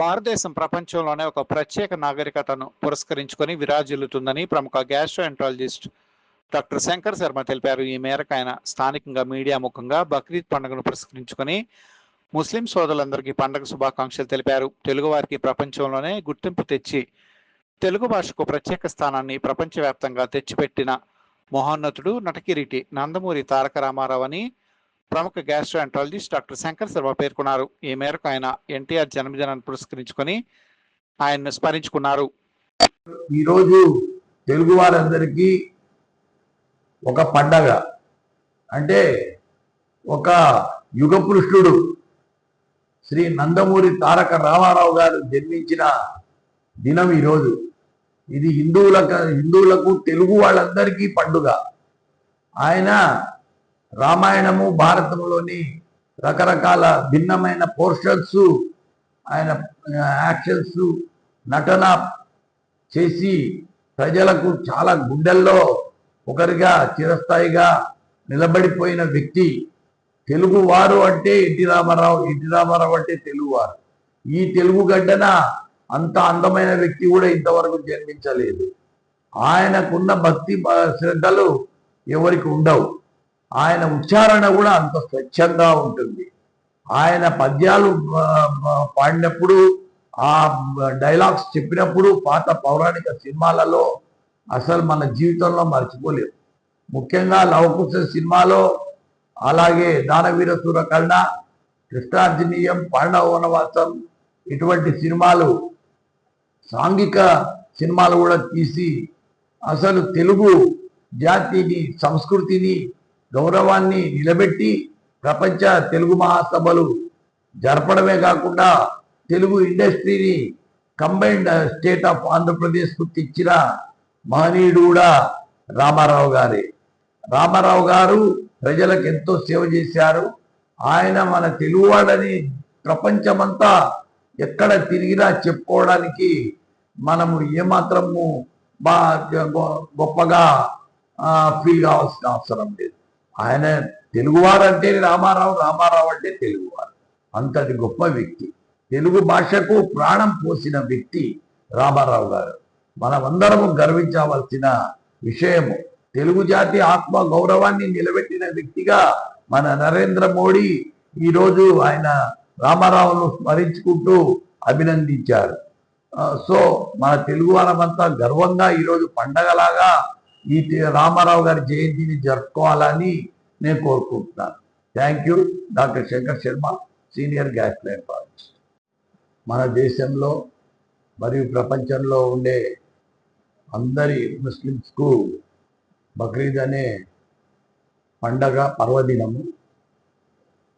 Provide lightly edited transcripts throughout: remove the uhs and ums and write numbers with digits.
భారతదేశం ప్రపంచంలోనే ఒక ప్రత్యేక నాగరికతను పురస్కరించుకొని విరాజిల్లుతుందని ప్రముఖ గ్యాస్ట్రోఎంట్రాలజిస్ట్ డాక్టర్ శంకర్ శర్మ తెలిపారు. ఈ మేరకు ఆయన స్థానికంగా మీడియా ముఖంగా బక్రీద్ పండుగను పురస్కరించుకొని ముస్లిం సోదరులందరికీ పండుగ శుభాకాంక్షలు తెలిపారు. తెలుగువారికి ప్రపంచంలోనే గుర్తింపు తెచ్చి తెలుగు భాషకు ప్రత్యేక స్థానాన్ని ప్రపంచవ్యాప్తంగా తెచ్చిపెట్టిన మహోన్నతుడు నటకిరీటి నందమూరి తారక రామారావు అని ప్రముఖ గ్యాస్ట్రోఎంట్రాలజిస్ట్ డాక్టర్ శంకర్ శర్మ పేర్కొన్నారు. ఈ మేరకు ఆయన ఎన్టీఆర్ జన్మదినాన్ని పురస్కరించుకొని ఆయన్ను స్మరించుకున్నారు. ఈరోజు తెలుగు వారందరికీ ఒక పండగ, అంటే ఒక యుగ పురుషుడు శ్రీ నందమూరి తారక రామారావు గారు జన్మించిన దినం ఈరోజు. ఇది హిందువులకు తెలుగు వాళ్ళందరికీ పండుగ. ఆయన రామాయణము భారతంలోని రకరకాల భిన్నమైన పోర్షన్స్, ఆయన యాక్షన్స్, నటన చేసి ప్రజలకు చాలా గుండెల్లో ఒకరిగా చిరస్థాయిగా నిలబడిపోయిన వ్యక్తి. తెలుగు వారు అంటే ఎన్టీ రామారావు, ఎన్టీ రామారావు అంటే తెలుగువారు. ఈ తెలుగు గడ్డన అంత అందమైన వ్యక్తి కూడా ఇంతవరకు జన్మించలేదు. ఆయనకున్న భక్తి శ్రద్ధలు ఎవరికి ఉండవు. ఆయన ఉచ్చారణ కూడా అంత స్వచ్ఛంగా ఉంటుంది. ఆయన పద్యాలు పాడినప్పుడు, ఆ డైలాగ్స్ చెప్పినప్పుడు పాత పౌరాణిక సినిమాలలో అసలు మన జీవితంలో మర్చిపోలేము. ముఖ్యంగా లవకుశ సినిమాలో, అలాగే దానవీర సూరకర్ణ, కృష్ణార్జునీయం, పాండవ వనవాసం, ఇటువంటి సినిమాలు, సాంఘిక సినిమాలు కూడా తీసి అసలు తెలుగు జాతిని, సంస్కృతిని, గౌరవాన్ని నిలబెట్టి ప్రపంచ తెలుగు మహాసభలు జరపడమే కాకుండా తెలుగు ఇండస్ట్రీని కంబైన్డ్ స్టేట్ ఆఫ్ ఆంధ్రప్రదేశ్కు తెచ్చిన మహనీయుడు కూడా రామారావు గారే. రామారావు గారు ప్రజలకు ఎంతో సేవ చేశారు. ఆయన మన తెలుగువాడని ప్రపంచమంతా ఎక్కడ తిరిగినా చెప్పుకోవడానికి మనము ఏమాత్రము గొప్పగా ఫీల్ కావాల్సిన అవసరం లేదు. ఆయన తెలుగువారు అంటే రామారావు, రామారావు అంటే తెలుగువారు. అంతటి గొప్ప వ్యక్తి, తెలుగు భాషకు ప్రాణం పోసిన వ్యక్తి రామారావు గారు. మనమందరము గర్వించవలసిన విషయము. తెలుగు జాతి ఆత్మ గౌరవాన్ని నిలబెట్టిన వ్యక్తిగా మన నరేంద్ర మోడీ ఈరోజు ఆయన రామారావును స్మరించుకుంటూ అభినందించారు. సో మన తెలుగు వారమంతా గర్వంగా ఈరోజు పండగలాగా ఈ రామారావు గారి జయంతిని జరుపుకోవాలని నేను కోరుకుంటున్నాను. Thank you. Doctor Shankar Sharma, senior gastroenterologist. మన దేశంలో మరియు ప్రపంచంలో ఉండే అందరి ముస్లిమ్స్కు బక్రీద్ అనే పండగ పర్వదినము.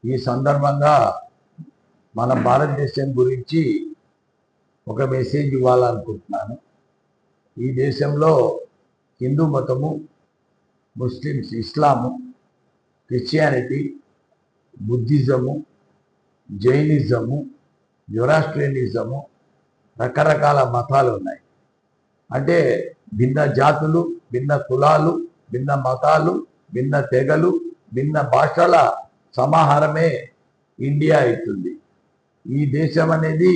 ఈ సందర్భంగా మన భారతదేశం గురించి ఒక మెసేజ్ ఇవ్వాలనుకుంటున్నాను. ఈ దేశంలో హిందూ మతము, ముస్లిమ్స్, ఇస్లాము, క్రిస్టియానిటీ, బుద్ధిజము, జైనిజము, జొరాస్ట్రియనిజము, రకరకాల మతాలు ఉన్నాయి. అంటే భిన్న జాతులు, భిన్న కులాలు, భిన్న మతాలు, భిన్న తెగలు, భిన్న భాషల సమాహారమే ఇండియా అవుతుంది. ఈ దేశం అనేది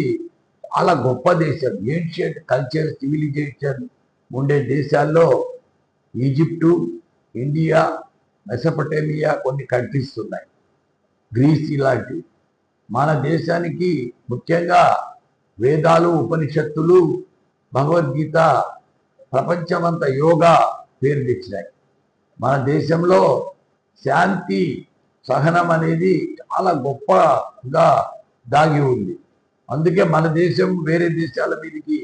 చాలా గొప్ప దేశం. ఏన్షియంట్ కల్చర్, సివిలైజేషన్ ఉండే దేశాల్లో ఈజిప్టు, ఇండియా, మెసొపొటేమియా కొన్ని కంట్రీస్ ఉన్నాయి, గ్రీస్ ఇలాంటివి. మన దేశానికి ముఖ్యంగా వేదాలు, ఉపనిషత్తులు, భగవద్గీత, ప్రపంచమంతా యోగా పేరు తెచ్చినాయి. మన దేశంలో శాంతి, సహనం అనేది చాలా గొప్పగా దాగి ఉంది. అందుకే మన దేశం వేరే దేశాల మీదకి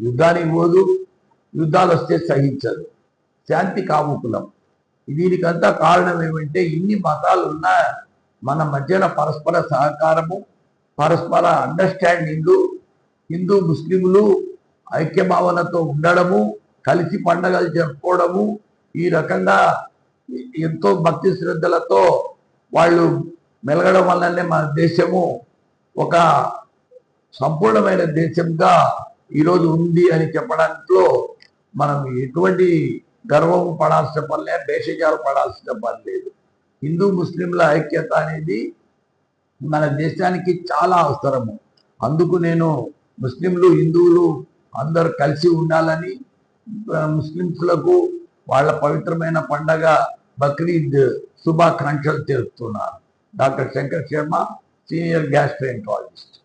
యుద్ధానికి పోదు, యుద్ధాలు వస్తే సహించదు, శాంతి కాముకులం. దీనికంతా కారణం ఏమంటే ఇన్ని మతాలు ఉన్నా మన మధ్యన పరస్పర సహకారము, పరస్పర అండర్స్టాండింగ్, హిందూ ముస్లింలు ఐక్యభావనతో ఉండడము, కలిసి పండగలు జరుపుకోవడము, ఈ రకంగా ఎంతో భక్తి శ్రద్ధలతో వాళ్ళు మెలగడం వల్లనే మన దేశము ఒక సంపూర్ణమైన దేశంగా ఈరోజు ఉంది అని చెప్పడంలో మనం ఎటువంటి గర్వం పడాల్సిన పని లేదు, భేషజాలు పడాల్సిన పని లేదు. హిందూ ముస్లింల ఐక్యత అనేది మన దేశానికి చాలా అవసరము. అందుకు నేను ముస్లింలు హిందువులు అందరు కలిసి ఉండాలని ముస్లింలకు వాళ్ళ పవిత్రమైన పండగ బక్రీద్ శుభాకాంక్షలు తెలుపుతున్నారు. Doctor Shankar Sharma, senior gastroenterologist.